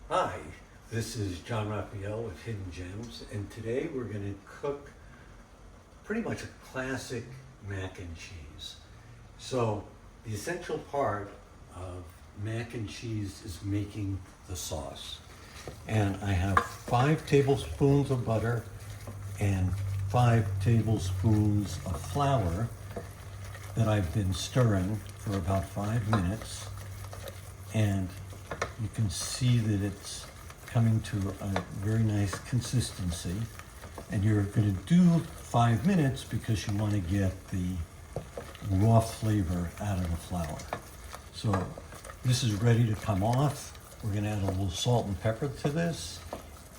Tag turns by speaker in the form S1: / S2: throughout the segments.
S1: Hi, this is John Raphael with Hidden Gems, and today we're going to cook pretty much a classic mac and cheese. So, the essential part of mac and cheese is making the sauce. And I have 5 tablespoons of butter and 5 tablespoons of flour that I've been stirring for about 5 minutes. And you can see that it's coming to a very nice consistency. And you're going to do 5 minutes because you want to get the raw flavor out of the flour. So this is ready to come off. We're going to add a little salt and pepper to this.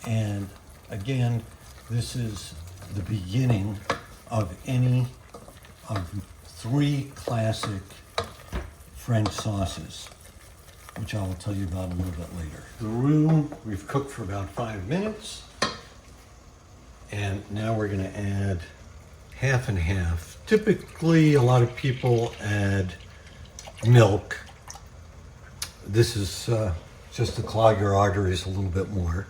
S1: And again, this is the beginning of any of 3 classic French sauces, which I will tell you about a little bit later. The roux we've cooked for about 5 minutes. And now we're going to add half and half. Typically, a lot of people add milk. This is just to clog your arteries a little bit more.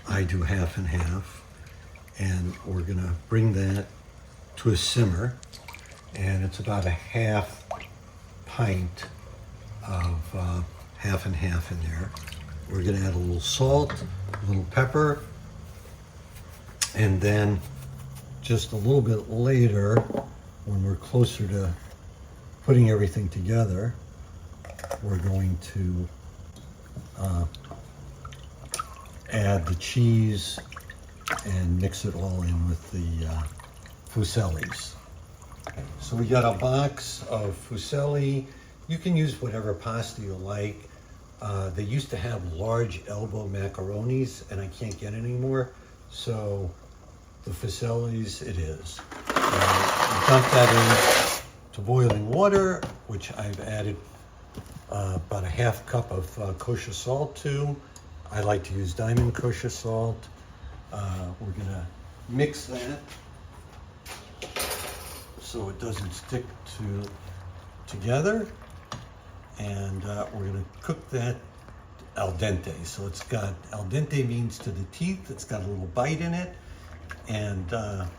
S1: I do half and half. And we're going to bring that to a simmer. And it's about a half pint of half and half in there. We're going to add a little salt, a little pepper, and then just a little bit later, when we're closer to putting everything together, we're going to add the cheese and mix it all in with the fusellis. So we got a box of fuselli. You can use whatever pasta you like. They used to have large elbow macaronis, and I can't get anymore. So the fusellis it is. Dump that in to boiling water, which I've added about a half cup of kosher salt to. I like to use diamond kosher salt. We're gonna mix that so it doesn't stick together. And we're going to cook that al dente. So it's got, al dente means to the teeth, it's got a little bite in it, and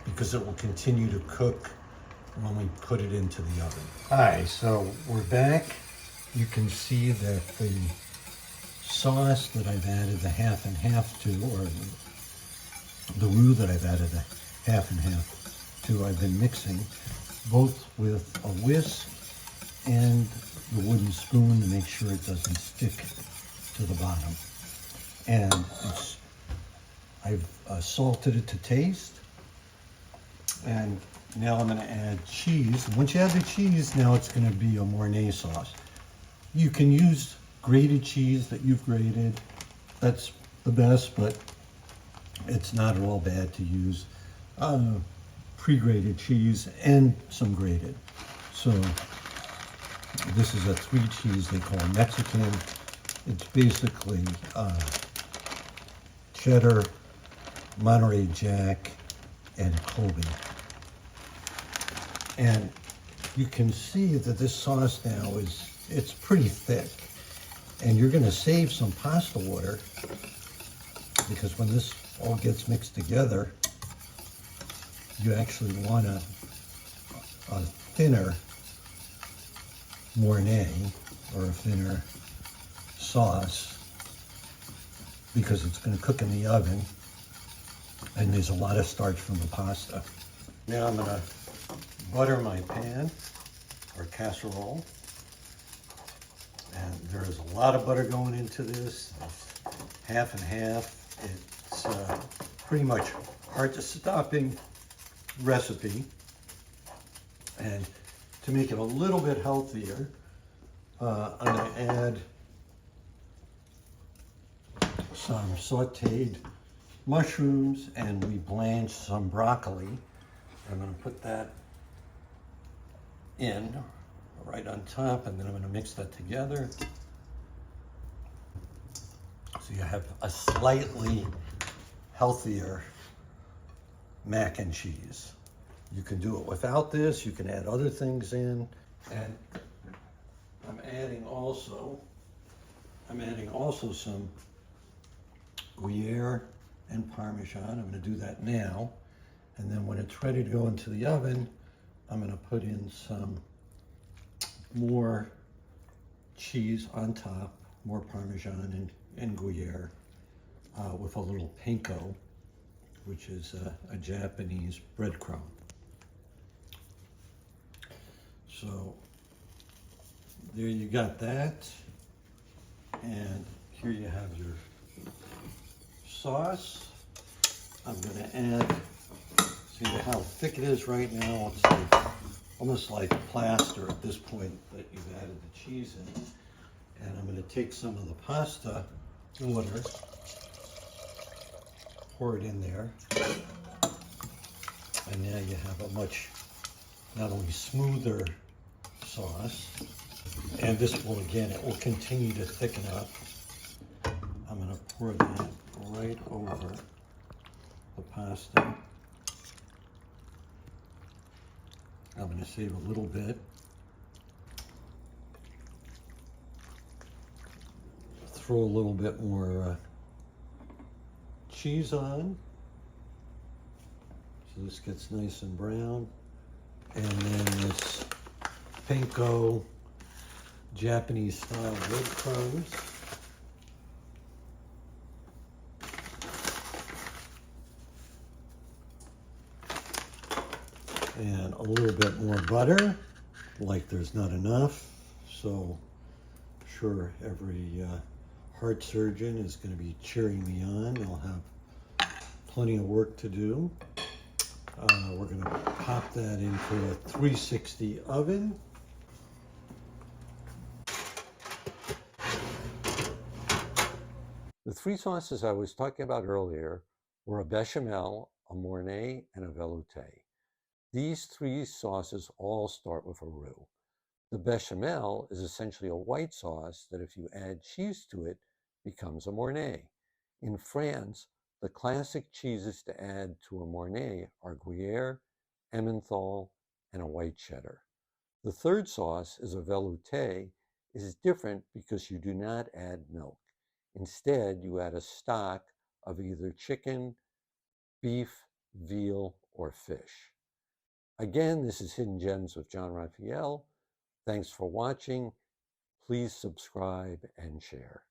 S1: because it will continue to cook when we put it into the oven. Hi, so we're back. You can see that the sauce that I've added the half and half to, or the roux that I've added the half and half to, I've been mixing both with a whisk and the wooden spoon to make sure it doesn't stick to the bottom. And I've salted it to taste. And now I'm going to add cheese. Once you add the cheese, now it's going to be a Mornay sauce. You can use grated cheese that you've grated. That's the best, but it's not at all bad to use pre-grated cheese and some grated. So this is a 3 cheese they call Mexican. It's basically cheddar, Monterey Jack, and Kobe. And you can see that this sauce now it's pretty thick. And you're gonna save some pasta water because when this all gets mixed together, you actually want a thinner Mornay or a thinner sauce because it's going to cook in the oven and there's a lot of starch from the pasta. Now I'm going to butter my pan or casserole, and there is a lot of butter going into this. Half and half. It's pretty much heart to stopping recipe, and to make it a little bit healthier, I'm going to add some sautéed mushrooms, and we blanched some broccoli. I'm going to put that in right on top, and then I'm going to mix that together. So you have a slightly healthier mac and cheese. You can do it without this, you can add other things in, and I'm adding also some Gruyere and Parmesan. I'm going to do that now. And then when it's ready to go into the oven, I'm going to put in some more cheese on top, more Parmesan and Gruyere, with a little panko, which is a Japanese breadcrumb. So there you got that. And here you have your sauce. I'm going to add, see how thick it is right now. It's like, almost like plaster at this point that you've added the cheese in. And I'm going to take some of the pasta water, pour it in there. And now you have a much, not only smoother sauce, and this will, again, it will continue to thicken up. I'm going to pour that right over the pasta. I'm going to save a little bit. Throw a little bit more cheese on, so this gets nice and brown. And then this panko Japanese style breadcrumbs. And a little bit more butter, like there's not enough. So I'm sure every heart surgeon is going to be cheering me on. They'll have plenty of work to do. We're going to pop that into a 360 oven. The three sauces I was talking about earlier were a bechamel, a Mornay, and a velouté. These three sauces all start with a roux. The bechamel is essentially a white sauce that, if you add cheese to it, becomes a Mornay. In France, the classic cheeses to add to a Mornay are Gruyere, Emmenthal, and a white cheddar. The third sauce is a velouté, is different because you do not add milk. Instead, you add a stock of either chicken, beef, veal, or fish. Again, this is Hidden Gems with John Raphael. Thanks for watching. Please subscribe and share.